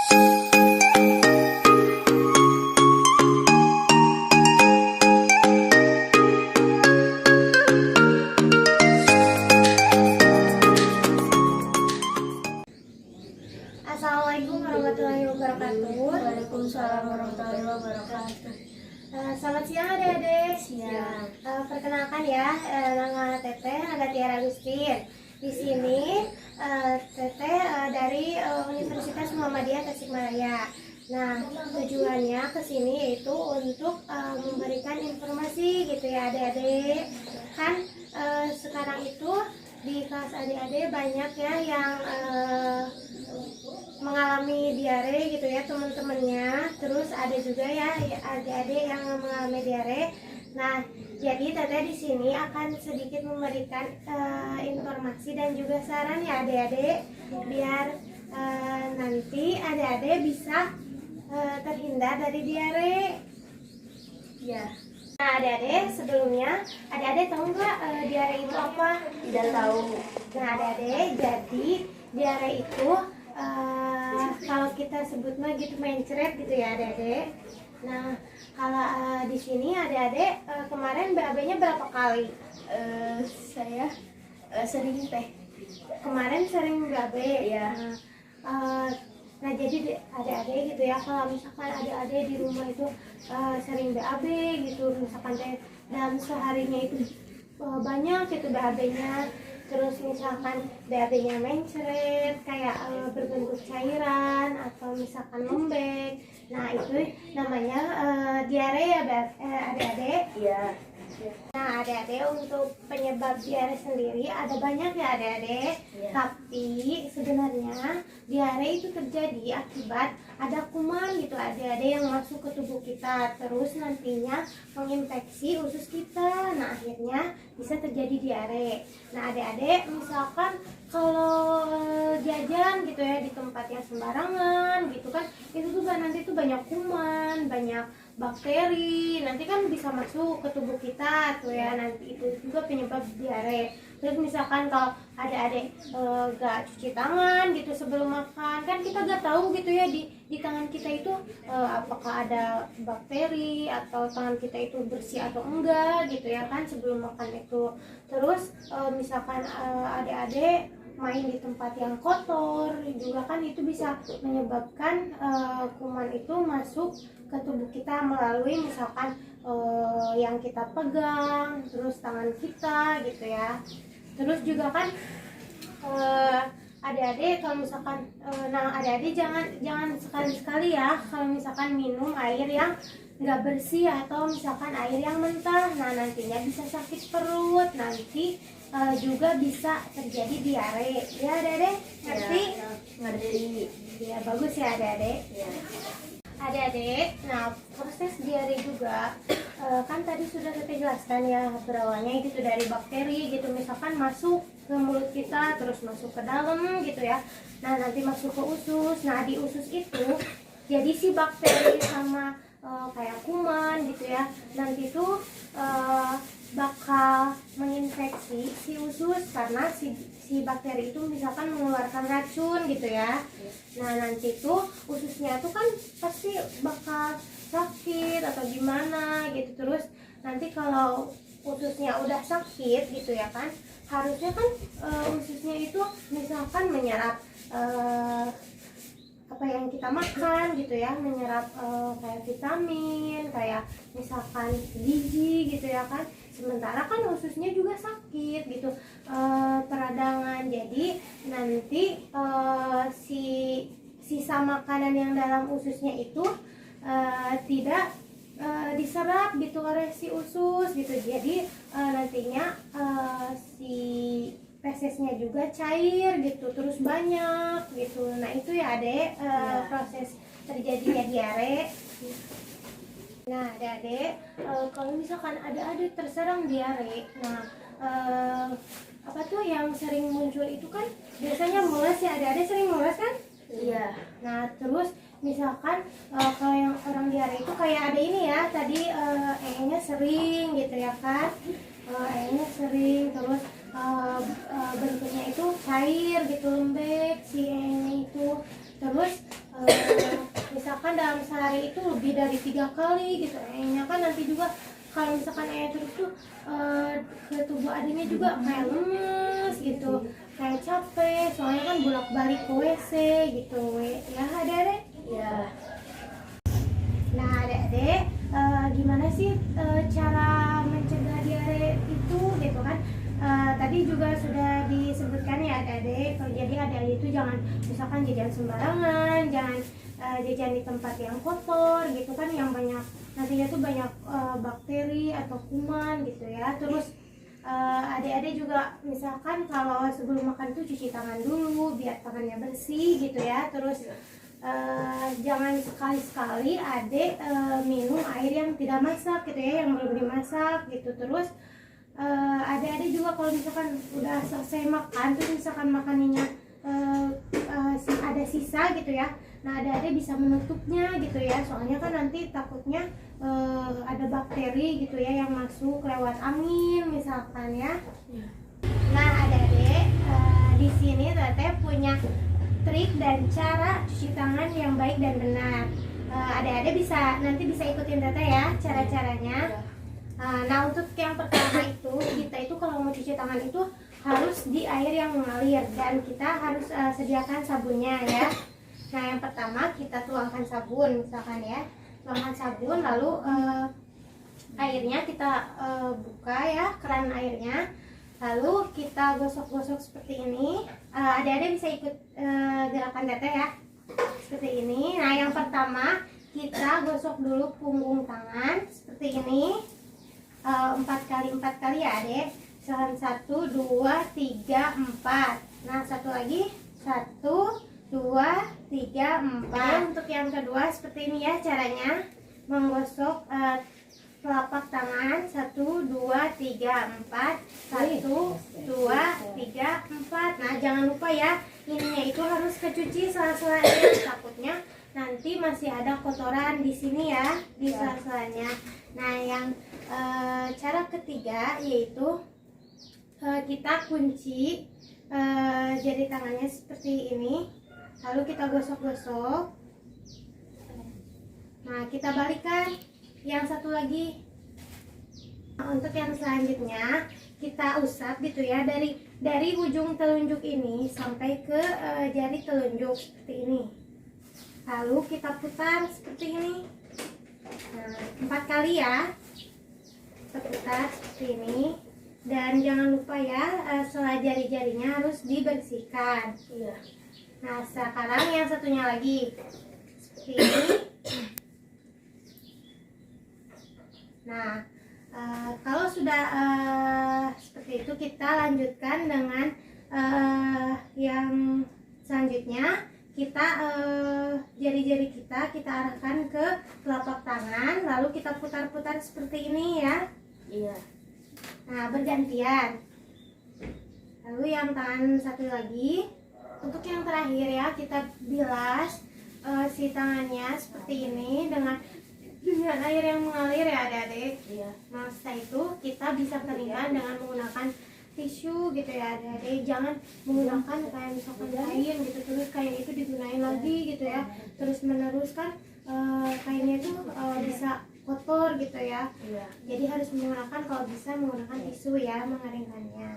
Assalamualaikum warahmatullahi wabarakatuh. Waalaikumsalam warahmatullahi wabarakatuh. Selamat siang adik-adik. Siang. Perkenalkan ya, nama Teteh Tiara Agustin. Di sini Teteh dari Universitas Muhammadiyah Tasikmalaya. Nah, tujuannya ke sini yaitu untuk memberikan informasi gitu ya adik-adik. Kan sekarang itu di kelas adik-adik banyak ya yang mengalami diare gitu ya teman-temannya. Terus ada juga ya adik-adik yang mengalami diare. Nah, jadi Teteh di sini akan sedikit memberikan informasi dan juga saran ya adik-adik biar nanti adik-adik bisa terhindar dari diare. Ya, Nah, adik-adik sebelumnya adik-adik tahu nggak diare itu apa? tidak tahu. Nah, adik-adik jadi diare itu kalau kita sebut mah gitu mencret gitu ya adik-adik. Nah, kalau di sini adik-adik kemarin BAB-nya berapa kali? Saya sering teh. Kemarin sering BAB Ya. Nah, jadi adik-adik gitu ya, kalau misalkan adik-adik di rumah itu sering BAB gitu, misalkan dalam seharinya itu banyak itu BAB-nya. Terus misalkan BAB-nya mencret kayak berbentuk cairan atau misalkan lembek. Nah, itu namanya diare ya adik-adik. Iya. Nah, adik-adik untuk penyebab diare sendiri ada banyak ya adik-adik. Ya. Tapi sebenarnya diare itu terjadi akibat ada kuman gitu adik-adik yang masuk ke tubuh kita, terus nantinya menginfeksi usus kita. Nah, akhirnya bisa terjadi diare. Nah, adik-adik misalkan kalau jajan gitu ya di tempat yang sembarangan gitu kan, itu tuh kan nanti tuh banyak kuman, banyak bakteri, nanti kan bisa masuk ke tubuh kita tuh ya, nanti itu juga penyebab diare. Terus misalkan kalau adik-adik gak cuci tangan gitu sebelum makan, kan kita gak tahu gitu ya di tangan kita itu apakah ada bakteri atau tangan kita itu bersih atau enggak gitu ya kan sebelum makan itu. Terus misalkan adik-adik main di tempat yang kotor juga kan itu bisa menyebabkan kuman itu masuk ke tubuh kita melalui misalkan yang kita pegang, terus tangan kita gitu ya. Terus juga kan adik-adik kalau misalkan nah adik-adik jangan sekali-sekali ya kalau misalkan minum air yang nggak bersih atau misalkan air yang mentah. Nah, nantinya bisa sakit perut, nanti juga bisa terjadi diare ya adik-adik. Ngerti? Ya, ngerti. Ya, bagus ya adik-adik. Ya. Adik-adik, nah proses diare juga kan tadi sudah kita jelaskan ya berawalnya itu dari bakteri gitu, misalkan masuk ke mulut kita terus masuk ke dalam gitu ya. Nah, nanti masuk ke usus. Nah, di usus itu jadi si bakteri sama kayak kuman gitu ya, nanti tuh bakal menginfeksi si usus karena si bakteri itu misalkan mengeluarkan racun gitu ya. Nah, nanti tuh ususnya tuh kan pasti bakal sakit atau gimana gitu. Terus nanti kalau ususnya udah sakit gitu ya kan, harusnya kan ususnya itu misalkan menyerap apa yang kita makan gitu ya, menyerap kayak vitamin, kayak misalkan gizi gitu ya kan. Sementara kan ususnya juga sakit gitu, peradangan. Jadi nanti sisa makanan yang dalam ususnya itu tidak diserap gitu oleh si usus gitu. Jadi nantinya si fesesnya juga cair gitu, terus banyak gitu. Nah, itu ya adek proses terjadinya diare. Nah, adik-adik, kalau misalkan ada adik terserang diare, nah apa tuh yang sering muncul itu kan biasanya mules ya, adik-adik sering mules kan? Iya. Nah, terus misalkan kalau yang orang diare itu kayak ada ini ya, tadi nya sering gitu ya kan, nya sering, terus bentuknya itu cair gitu, lembek si nya itu. Terus air itu lebih dari 3 kali gitu. Kayaknya kan nanti juga kalau misalkan air terus tuh ke tubuh adiknya juga kayak lemes gitu, kayak capek, soalnya kan bolak-balik ke WC gitu ya adik-adik. Iya. Nah adik-adik, gimana sih cara mencegah diare itu gitu kan? Tadi juga sudah disebutkan ya adik-adik, kalau jadi adik-adik itu jangan misalkan jajan sembarangan, jangan jajan di tempat yang kotor gitu kan, yang banyak nantinya tuh banyak bakteri atau kuman gitu ya. Terus adik-adik juga misalkan kalau sebelum makan tuh cuci tangan dulu biar tangannya bersih gitu ya. Terus jangan sekali-sekali adik minum air yang tidak masak gitu ya, yang belum dimasak gitu. Terus adik-adik juga kalau misalkan udah selesai makan terus misalkan makanannya ada sisa gitu ya, nah adik-adik bisa menutupnya gitu ya, soalnya kan nanti takutnya ada bakteri gitu ya yang masuk lewat angin misalkan ya. Nah adik-adik, di sini Teteh punya trik dan cara cuci tangan yang baik dan benar. Adik-adik nanti bisa ikutin Teteh ya cara-caranya. Nah untuk yang pertama itu, kita itu kalau mau cuci tangan itu harus di air yang mengalir dan kita harus sediakan sabunnya ya. Nah yang pertama kita tuangkan sabun misalkan ya, tuangkan sabun lalu airnya kita buka ya keran airnya, lalu kita gosok-gosok seperti ini. Adik-adik bisa ikut gerakan Teteh ya, seperti ini. Nah yang pertama kita gosok dulu punggung tangan seperti ini, 4 kali ya adik. 1, 2, 3, 4. Nah satu lagi, 1, 2, 3, 4. Untuk yang kedua seperti ini ya caranya, menggosok telapak tangan 1, 2, 3, 4. 1, 2, 3, 4. Nah jangan lupa ya, ininya itu harus kecuci sela-selanya, takutnya nanti masih ada kotoran di sini ya, di sela-selanya. Nah yang cara ketiga yaitu kita kunci jari tangannya seperti ini, lalu kita gosok-gosok. Nah kita balikan yang satu lagi. Nah, untuk yang selanjutnya kita usap gitu ya, dari ujung telunjuk ini sampai ke jari telunjuk seperti ini, lalu kita putar seperti ini. Nah 4 kali ya, kita putar seperti ini. Dan jangan lupa ya, setelah jari-jarinya harus dibersihkan. Nah sekarang yang satunya lagi seperti ini. Nah kalau sudah seperti itu, kita lanjutkan dengan yang selanjutnya. Kita jari-jari kita arahkan ke telapak tangan, lalu kita putar-putar seperti ini ya. Iya. Nah bergantian. Lalu yang tangan satu lagi. Untuk yang terakhir ya, kita bilas si tangannya seperti ini dengan air yang mengalir ya adik-adik. Iya. Nah setelah itu kita bisa keringkan dengan menggunakan tisu gitu ya adik-adik. Jangan menggunakan kayak misalkan kain gitu terus kain itu digunain lagi gitu ya, terus menerus kan kainnya itu bisa kotor gitu ya. Iya. Jadi harus menggunakan, kalau bisa menggunakan tisu ya mengeringkannya.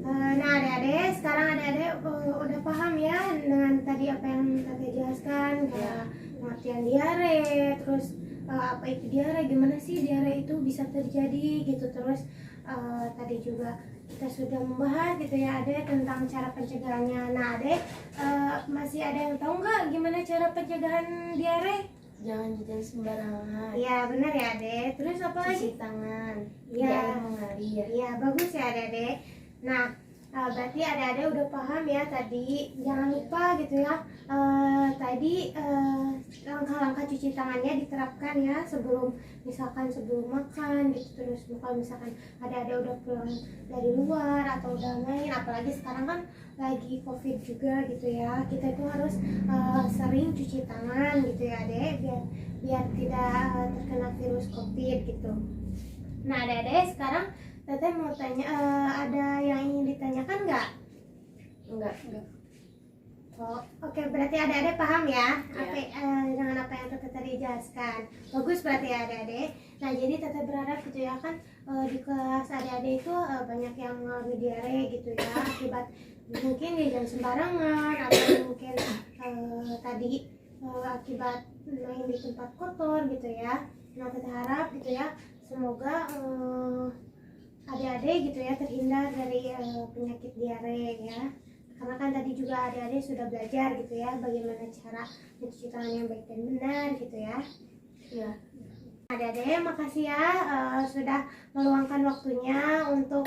Nah adik-adik, sekarang adik-adik udah paham ya dengan tadi apa yang Teteh jelaskan, kayak pengertian diare, terus apa itu diare, gimana sih diare itu bisa terjadi gitu. Terus tadi juga kita sudah membahas gitu ya adik tentang cara pencegahannya. Nah adik, masih ada yang tahu nggak gimana cara pencegahan diare? Jangan jajan sembarangan. Iya benar ya adik. Terus apa lagi? Cuci tangan. Iya. Air mengalir. Iya bagus ya adik-adik. Nah berarti adik-adik udah paham ya tadi. Jangan lupa gitu ya, tadi langkah-langkah cuci tangannya diterapkan ya sebelum makan gitu. Terus kalau misalkan adik-adik udah pulang dari luar atau udah main, apalagi sekarang kan lagi COVID juga gitu ya, kita itu harus sering cuci tangan gitu ya adik, biar tidak terkena virus COVID gitu. Nah adik-adik, sekarang Teteh mau tanya, ada yang ingin ditanyakan nggak? Enggak. Oh, oke, berarti adik-adik paham ya, Ya. dengan apa yang Tete tadi jelaskan. Bagus berarti ya adik-adik. Nah, jadi Tete berharap gitu ya kan, di kelas adik-adik itu banyak yang mengalami diare gitu ya, akibat mungkin jajan sembarangan atau mungkin tadi akibat main di tempat kotor gitu ya. Nah, Tete harap gitu ya, semoga adik-adik gitu ya terhindar dari penyakit diare ya. Karena kan tadi juga adik-adik sudah belajar gitu ya bagaimana cara mencuci tangan yang baik dan benar gitu ya. Ya. Adik-adik makasih ya sudah meluangkan waktunya untuk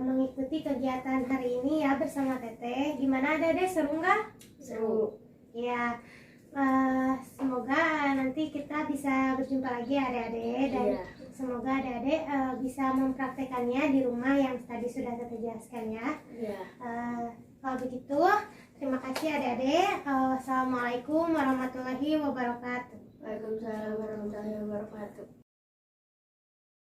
mengikuti kegiatan hari ini ya bersama Teteh. Gimana adik-adik, seru nggak? Seru. Ya, semoga nanti kita bisa berjumpa lagi ya adik-adik dan Iya. semoga adik-adik bisa mempraktekannya di rumah yang tadi sudah Teteh jelaskan ya. Ya. Kalau begitu, terima kasih adik-adik. Assalamualaikum warahmatullahi wabarakatuh. Waalaikumsalam warahmatullahi wabarakatuh.